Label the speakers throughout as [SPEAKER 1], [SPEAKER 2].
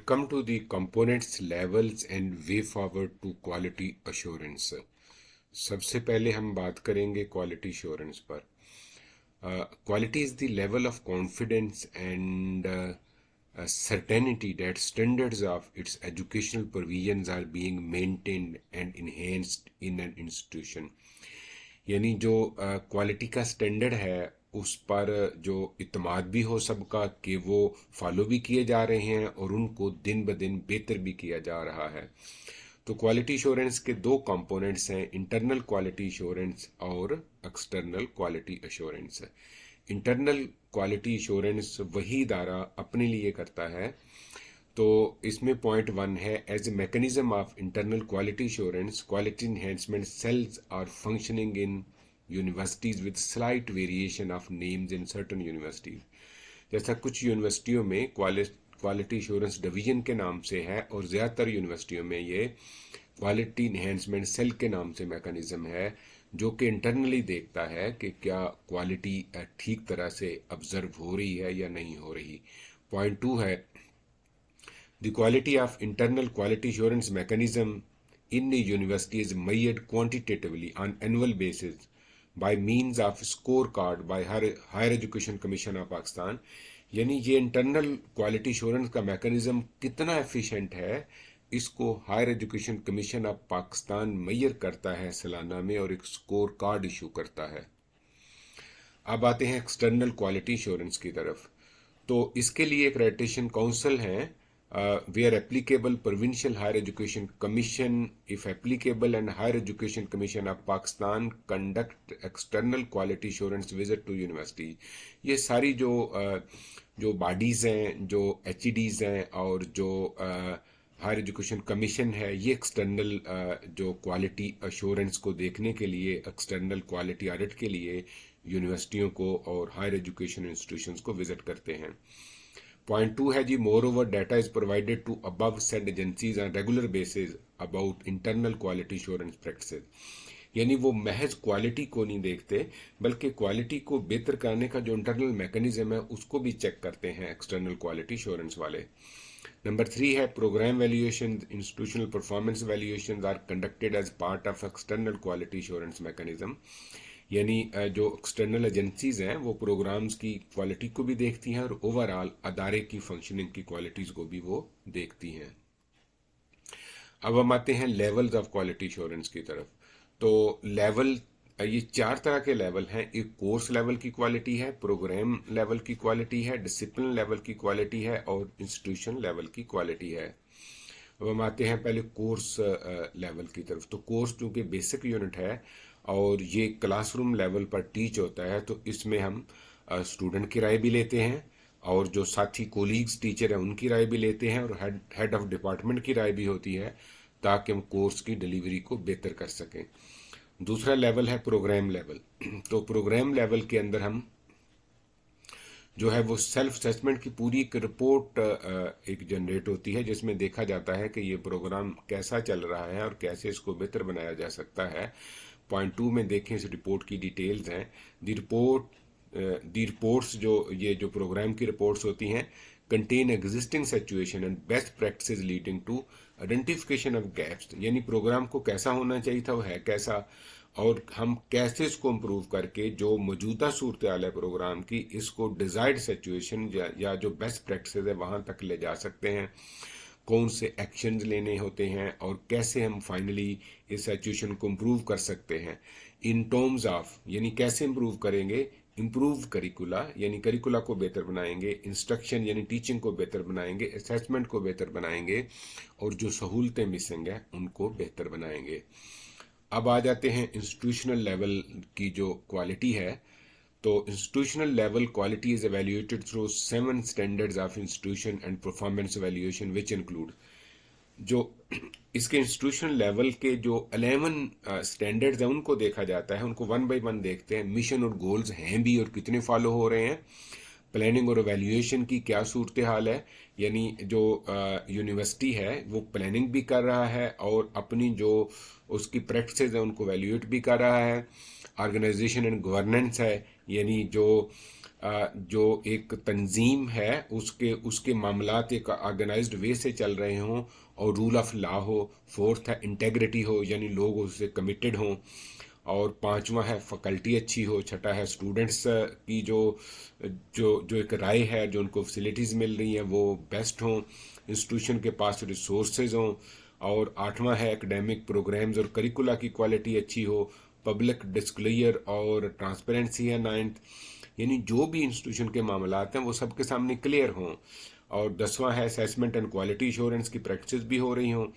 [SPEAKER 1] come to the components, levels and way forward to quality assurance. सबसे पहले हम बात करेंगे क्वालिटी assurance पर. Quality is the level of confidence and certainty that standards of its educational provisions are being maintained and enhanced in an institution. यानी जो quality का standard है उस पर जो इत्मीनान भी हो सबका कि वो फॉलो भी किए जा रहे हैं और उनको दिन ब दिन बेहतर भी किया जा रहा है. तो क्वालिटी एश्योरेंस के दो कंपोनेंट्स हैं, इंटरनल क्वालिटी एश्योरेंस और external quality assurance. Internal quality assurance वही इदारा अपने लिए करता है. तो इसमें पॉइंट 1 है, as a mechanism of internal quality assurance quality enhancement cells are functioning in universities with slight variation of names in certain universities. जैसा कुछ यूनिवर्सिटियों में क्वालिटी एश्योरेंस डिवीजन के नाम से है और ज़्यादातर यूनिवर्सिटियों में ये क्वालिटी इन्हेंसमेंट सेल के नाम से मैकेनिज्म है, जो कि इंटरनली देखता है कि क्या क्वालिटी ठीक तरह से ऑब्जर्व हो रही है या नहीं हो रही. पॉइंट 2 है, the quality of internal quality assurance mechanism in a university is measured quantitatively on annual basis by means of scorecard by Higher Education Commission of Pakistan. यानी ये इंटरनल क्वालिटी एश्योरेंस का मैकेनिज्म कितना efficient है, इसको higher education commission of Pakistan measure करता है सालाना में और एक स्कोर कार्ड इशू करता है. अब आते हैं एक्सटर्नल क्वालिटी एश्योरेंस की तरफ. तो इसके लिए एक्रेडिटेशन काउंसिल हैं, where applicable provincial higher education commission if applicable and higher education commission of Pakistan conduct external quality assurance visit to university. ये सारी जो बॉडीज हैं, जो HEDs हैं और जो हायर एजुकेशन कमीशन है, ये एक्सटर्नल जो क्वालिटी अश्योरेंस को देखने के लिए, एक्सटर्नल क्वालिटी ऑडिट के लिए यूनिवर्सिटियों को और हायर एजुकेशन इंस्टीट्यूशंस को विजिट करते हैं. पॉइंट 2 है जी, moreover data is provided to above said agencies on regular basis about internal quality assurance practices. यानी वो महज क्वालिटी को नहीं देखते बल्कि क्वालिटी को बेहतर करने का जो इंटरनल मैकेनिज्म है उसको भी चेक करते हैं एक्सटर्नल क्वालिटी एश्योरेंस वाले. नंबर 3 है, programme valuation institutional performance valuation are conducted as part of external quality assurance mechanism. यानी जो एक्सटर्नल एजेंसीज हैं वो प्रोग्राम्स की क्वालिटी को भी देखती हैं और ओवरऑल अदारे की फंक्शनिंग की क्वालिटीज को भी वो देखती हैं. अब हम आते हैं लेवल्स ऑफ क्वालिटी एश्योरेंस की तरफ. तो लेवल, ये 4 तरह के लेवल हैं. एक कोर्स लेवल की क्वालिटी है, प्रोग्राम लेवल की क्वालिटी है, डिसिप्लिन लेवल की क्वालिटी है और इंस्टीट्यूशन लेवल की क्वालिटी है. अब हम आते हैं पहले कोर्स लेवल की तरफ. तो कोर्स चूँकि बेसिक यूनिट है और ये क्लासरूम लेवल पर टीच होता है, तो इसमें हम स्टूडेंट की राय भी लेते हैं और जो साथी कोलीग्स टीचर हैं उनकी राय भी लेते हैं और हेड ऑफ डिपार्टमेंट की राय भी होती है ताकि हम कोर्स की डिलीवरी को बेहतर कर सकें. दूसरा लेवल है प्रोग्राम लेवल. तो प्रोग्राम लेवल के अंदर हम जो है वो सेल्फ असेसमेंट की पूरी एक रिपोर्ट एक जनरेट होती है जिसमें देखा जाता है कि ये प्रोग्राम कैसा चल रहा है और कैसे इसको बेहतर बनाया जा सकता है. पॉइंट 2 में देखें, इस रिपोर्ट की डिटेल्स हैं. दी रिपोर्ट्स जो प्रोग्राम की रिपोर्ट्स होती हैं contain existing situation and best practices leading to identification of gaps. यानी प्रोग्राम को कैसा होना चाहिए था, वो है कैसा, और हम कैसे इसको इम्प्रूव करके जो मौजूदा सूरत हाल है प्रोग्राम की, इसको डिजायर्ड सिचुएशन या जो बेस्ट प्रैक्टिसेस है वहाँ तक ले जा सकते हैं, कौन से एक्शंस लेने होते हैं और कैसे हम फाइनली इस सिचुएशन को इम्प्रूव कर सकते हैं. इन टर्म्स ऑफ, यानी कैसे इम्प्रूव करेंगे, इम्प्रूव करिकुला यानी करिकुला को बेहतर बनाएंगे, इंस्ट्रक्शन यानी टीचिंग को बेहतर बनाएंगे, असेसमेंट को बेहतर बनाएंगे और जो सहूलतें मिसिंग है उनको बेहतर बनाएंगे. अब आ जाते हैं इंस्टीट्यूशनल लेवल की जो क्वालिटी है. तो institutional level quality is evaluated through 7 standards of institution and performance evaluation which include. जो इसके इंस्टीट्यूशनल लेवल के जो 11 स्टैंडर्ड्स हैं उनको देखा जाता है, उनको 1 बाय 1 देखते हैं. मिशन और गोल्स हैं भी और कितने फॉलो हो रहे हैं. प्लानिंग और एवेल्युएशन की क्या सूरत हाल है, यानी जो यूनिवर्सिटी है वो प्लानिंग भी कर रहा है और अपनी जो उसकी प्रैक्टिसेस है उनको एवेल्युएट भी कर रहा है. ऑर्गेनाइजेशन एंड गवर्नेंस है, यानी जो जो एक तंजीम है उसके उसके मामलात एक ऑर्गेनाइज्ड वे से चल रहे हों और रूल ऑफ लॉ हो। फोर्थ है इंटेग्रिटी हो, यानी लोग उससे कमिटेड हों। और पांचवा है फैकल्टी अच्छी हो। छठा है स्टूडेंट्स की जो जो जो एक राय है, जो उनको फैसिलिटीज़ मिल रही हैं वो बेस्ट हों। इंस्टीट्यूशन के पास रिसोर्सेज हों। और आठवां है एकेडमिक प्रोग्राम्स और करिकुला की क्वालिटी अच्छी हो। पब्लिक डिस्क्लोजर और ट्रांसपेरेंसी है नाइन्थ, यानी जो भी इंस्टीट्यूशन के मामलात हैं वो सबके सामने क्लियर हों। और दसवां है असेसमेंट एंड क्वालिटी इंश्योरेंस की प्रैक्टिस भी हो रही हों।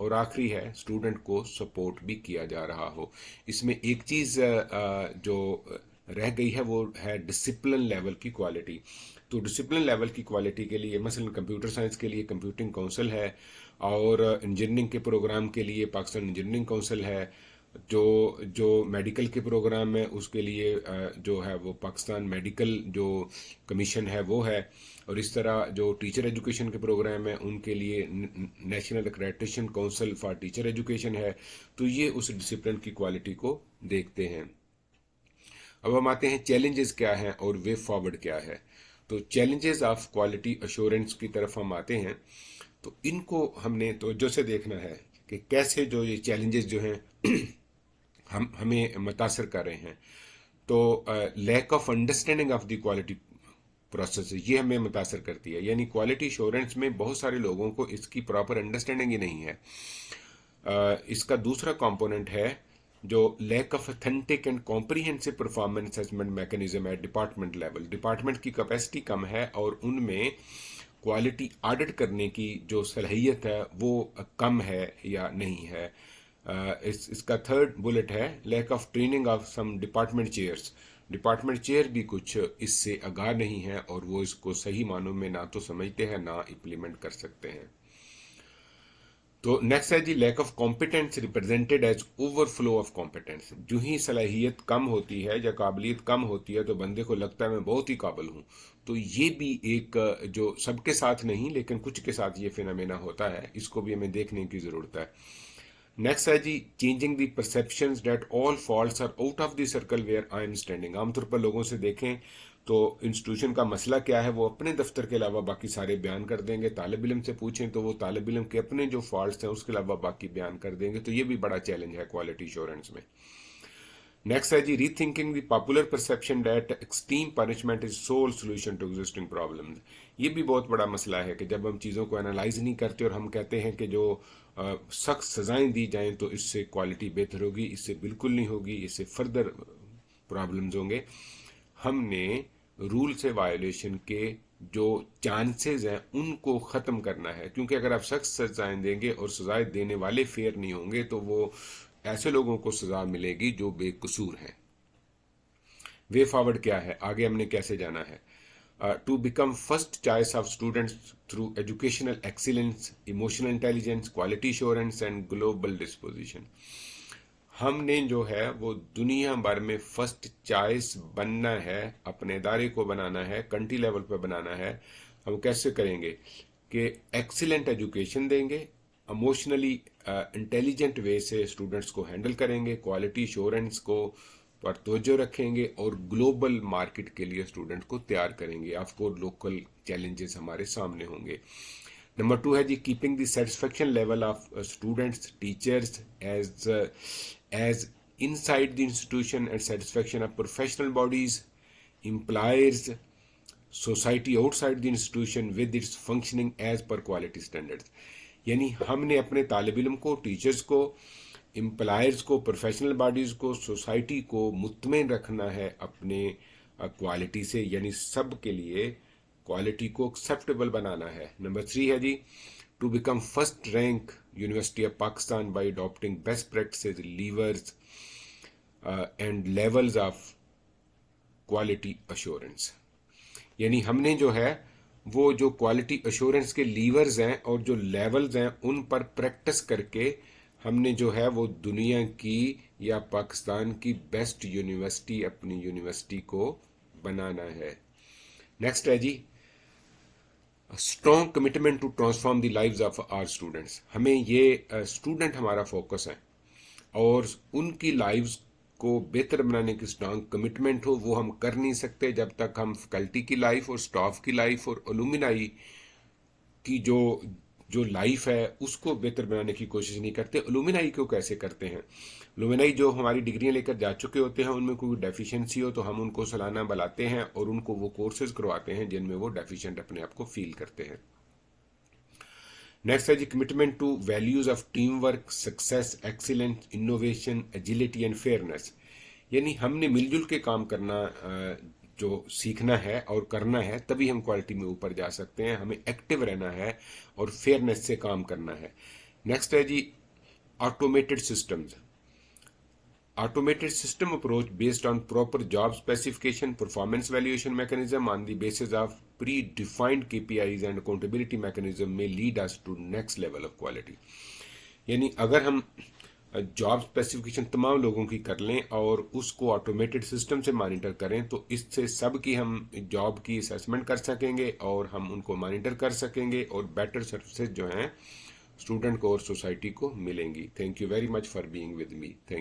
[SPEAKER 1] और आखिरी है स्टूडेंट को सपोर्ट भी किया जा रहा हो। इसमें एक चीज़ जो रह गई है वो है डिसिप्लिन लेवल की क्वालिटी। तो डिसिप्लिन लेवल की क्वालिटी के लिए मसलन कंप्यूटर साइंस के लिए कंप्यूटिंग काउंसिल है, और इंजीनियरिंग के प्रोग्राम के लिए पाकिस्तान इंजीनियरिंग काउंसिल है। जो जो मेडिकल के प्रोग्राम है उसके लिए जो है वो पाकिस्तान मेडिकल जो कमीशन है वो है। और इस तरह जो टीचर एजुकेशन के प्रोग्राम है उनके लिए national accreditation council for teacher education है। तो ये उस डिसिप्लिन की क्वालिटी को देखते हैं। अब हम आते हैं चैलेंजेस क्या हैं और वे फॉरवर्ड क्या है। तो चैलेंजेस ऑफ क्वालिटी अश्योरेंस की तरफ हम आते हैं। तो इनको हमने तवज्जो से देखना है कि कैसे जो ये चैलेंजेस जो हैं हम हमें मुतासर कर रहे हैं। तो lack of understanding of the quality process ये हमें मुतासर करती है, यानी क्वालिटी इंश्योरेंस में बहुत सारे लोगों को इसकी प्रॉपर अंडरस्टैंडिंग ही नहीं है। इसका दूसरा कंपोनेंट है जो lack of authentic and comprehensive performance assessment mechanism है डिपार्टमेंट लेवल। डिपार्टमेंट की कैपेसिटी कम है और उनमें क्वालिटी ऑडिट करने की जो सलाहियत है वो कम है या नहीं है। इसका थर्ड बुलेट है lack of training of some department chairs. Department chair भी कुछ इससे आगाह नहीं है और वो इसको सही मानों में ना तो समझते हैं ना इम्प्लीमेंट कर सकते हैं। तो नेक्स्ट है जी lack of competence represented as overflow of competence. जो ही सलाहियत कम होती है या काबिलियत कम होती है तो बंदे को लगता है मैं बहुत ही काबिल हूँ। तो ये भी एक जो सबके साथ नहीं लेकिन कुछ के साथ ये फिनोमेना होता है, इसको भी हमें देखने की ज़रूरत है। नेक्स्ट है जी changing the perceptions that all faults are out of the circle where I am standing. आमतौर पर लोगों से देखें तो इंस्टीट्यूशन का मसला क्या है वो अपने दफ्तर के अलावा बाकी सारे बयान कर देंगे। तालिब इल्म से पूछें तो वो तालिब इल्म के अपने जो फॉल्ट्स हैं उसके अलावा बाकी बयान कर देंगे। तो ये भी बड़ा चैलेंज है क्वालिटी इंश्योरेंस में। नेक्स्ट है जी rethinking the popular perception that extreme punishment is sole solution to existing problems. ये भी बहुत बड़ा मसला है कि जब हम चीज़ों को एनालाइज नहीं करते और हम कहते हैं कि जो सख्त सजाएं दी जाएं तो इससे क्वालिटी बेहतर होगी, इससे बिल्कुल नहीं होगी, इससे फर्दर प्रॉब्लम्स होंगे। हमने रूल से वायोलेशन के जो चांसेस हैं उनको ख़त्म करना है, क्योंकि अगर आप सख्त सजाएं देंगे और सजाएं देने वाले फेयर नहीं होंगे तो वो ऐसे लोगों को सजा मिलेगी जो बेकसूर हैं। वे फॉरवर्ड क्या है, आगे हमने कैसे जाना है। To become first choice of students through educational excellence, emotional intelligence, quality assurance and global disposition. हमने जो है वो दुनिया भर में फर्स्ट चॉइस बनना है, अपने इदारे को बनाना है, कंट्री लेवल पर बनाना है। हम कैसे करेंगे कि एक्सीलेंट एजुकेशन देंगे, इमोशनली इंटेलिजेंट वे से स्टूडेंट्स को हैंडल करेंगे, क्वालिटी एश्योरेंस को पर तवज्जो रखेंगे और ग्लोबल मार्केट के लिए स्टूडेंट को तैयार करेंगे। आपको लोकल चैलेंजेस हमारे सामने होंगे। नंबर टू है जी keeping the satisfaction level of students teachers as inside the institution and satisfaction of professional bodies employers society outside the institution with its functioning as per quality standards. यानी हमने अपने तालिब इल्म को, टीचर्स को, employers को, professional bodies को, society को मुतमईन रखना है अपने क्वालिटी से, यानी सब के लिए क्वालिटी को एक्सेप्टेबल बनाना है। नंबर थ्री है जी to become first rank university of Pakistan by adopting best practices levers and levels of quality assurance. यानी हमने जो है वो जो क्वालिटी अश्योरेंस के लीवर्स हैं और जो लेवल्स हैं उन पर प्रैक्टिस करके हमने जो है वो दुनिया की या पाकिस्तान की बेस्ट यूनिवर्सिटी अपनी यूनिवर्सिटी को बनाना है। नेक्स्ट है जी strong commitment to transform the lives of our students. हमें ये स्टूडेंट हमारा फोकस है और उनकी लाइव्स को बेहतर बनाने की स्ट्रांग कमिटमेंट हो, वो हम कर नहीं सकते जब तक हम फैकल्टी की लाइफ और स्टाफ की लाइफ और अलुमिनाई की जो जो लाइफ है उसको बेहतर बनाने की कोशिश नहीं करते। अलुमिनाई को कैसे करते हैं? अलुमिनाई जो हमारी डिग्रियां लेकर जा चुके होते हैं, उनमें कोई डेफिशिएंसी हो तो हम उनको सालाना बुलाते हैं और उनको वो कोर्सेज करवाते हैं जिनमें वो डेफिशिएंट अपने आप को फील करते हैं। नेक्स्ट है जी commitment to values of team work, success, excellence, innovation, agility and fairness. यानी हमने मिलजुल के काम करना जो सीखना है और करना है, तभी हम क्वालिटी में ऊपर जा सकते हैं। हमें एक्टिव रहना है और फेयरनेस से काम करना है। नेक्स्ट है जी automated systems. Automated system approach based on proper job specification, performance valuation mechanism on the basis of predefined KPIs and accountability mechanism may lead us to next level of quality। यानी अगर हम job specification तमाम लोगों की कर लें और उसको ऑटोमेटेड सिस्टम से मॉनिटर करें तो इससे सब की हम जॉब की असेसमेंट कर सकेंगे और हम उनको मॉनिटर कर सकेंगे और बेटर सर्विसेज जो हैं स्टूडेंट को और सोसाइटी को मिलेंगी। Thank you very much for being with me. Thank